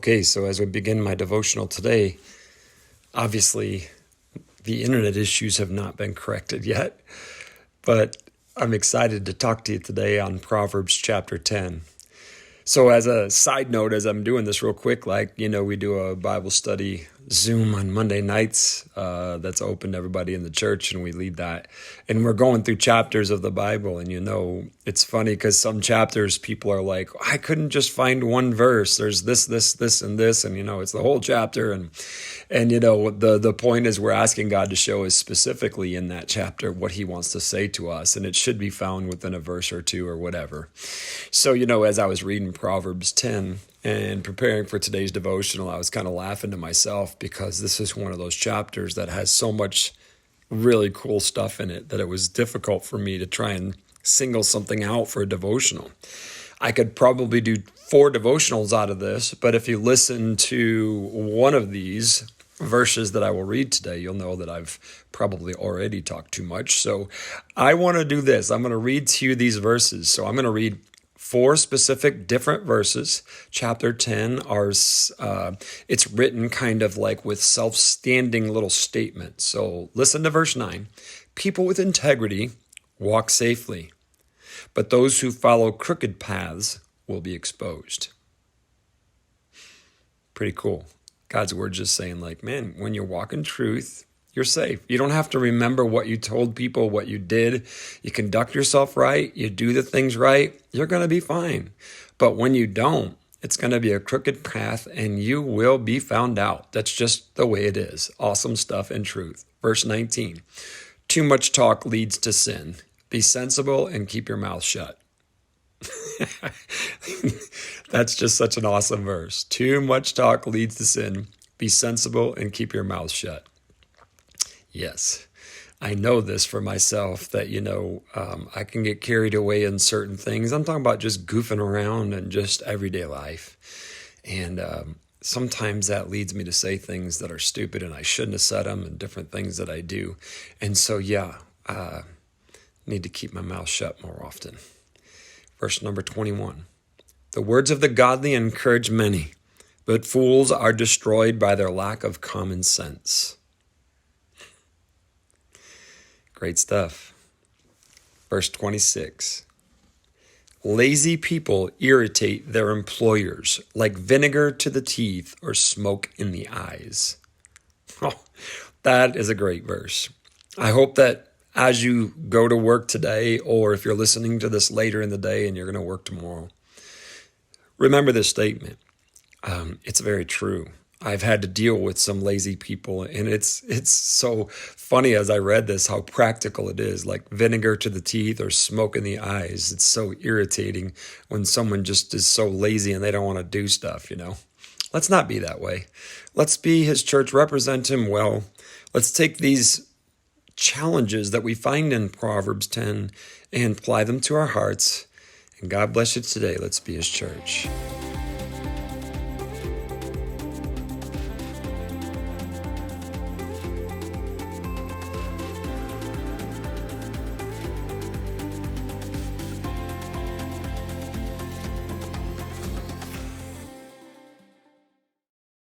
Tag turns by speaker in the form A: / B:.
A: Okay, so as we begin my devotional today, obviously the internet issues have not been corrected yet, but I'm excited to talk to you today on Proverbs Chapter 10. So as a side note, as I'm doing this real quick, we do a Bible study Zoom on Monday nights that's open to everybody in the church, and we lead that. And we're going through chapters of the Bible, and it's funny because some chapters people are like, I couldn't just find one verse. There's this, and this, and it's the whole chapter. And the point is we're asking God to show us specifically in that chapter what he wants to say to us, and it should be found within a verse or two or whatever. So, as I was reading Proverbs 10 and preparing for today's devotional, I was kind of laughing to myself because this is one of those chapters that has so much really cool stuff in it that it was difficult for me to try and single something out for a devotional. I could probably do 4 devotionals out of this, but if you listen to one of these verses that I will read today, you'll know that I've probably already talked too much. So I want to do this. I'm going to read to you these verses. So I'm going to read 4 specific different verses. Chapter 10 it's written kind of like with self-standing little statements. So listen to verse 9. People with integrity walk safely, but those who follow crooked paths will be exposed. Pretty cool. God's word just saying man, when you walk in truth, you're safe. You don't have to remember what you told people, what you did. You conduct yourself right. You do the things right. You're going to be fine. But when you don't, it's going to be a crooked path and you will be found out. That's just the way it is. Awesome stuff in truth. Verse 19, too much talk leads to sin. Be sensible and keep your mouth shut. That's just such an awesome verse. Too much talk leads to sin. Be sensible and keep your mouth shut. Yes, I know this for myself that, I can get carried away in certain things. I'm talking about just goofing around and just everyday life. And sometimes that leads me to say things that are stupid and I shouldn't have said them and different things that I do. And so, need to keep my mouth shut more often. Verse number 21. The words of the godly encourage many, but fools are destroyed by their lack of common sense. Great stuff. Verse 26. Lazy people irritate their employers like vinegar to the teeth or smoke in the eyes. Oh, that is a great verse. I hope that as you go to work today, or if you're listening to this later in the day and you're going to work tomorrow, remember this statement. It's very true. I've had to deal with some lazy people, and it's so funny as I read this, how practical it is, like vinegar to the teeth or smoke in the eyes. It's so irritating when someone just is so lazy and they don't want to do stuff, Let's not be that way. Let's be his church, represent him well. Let's take these challenges that we find in Proverbs 10 and apply them to our hearts. And God bless you today. Let's be his church.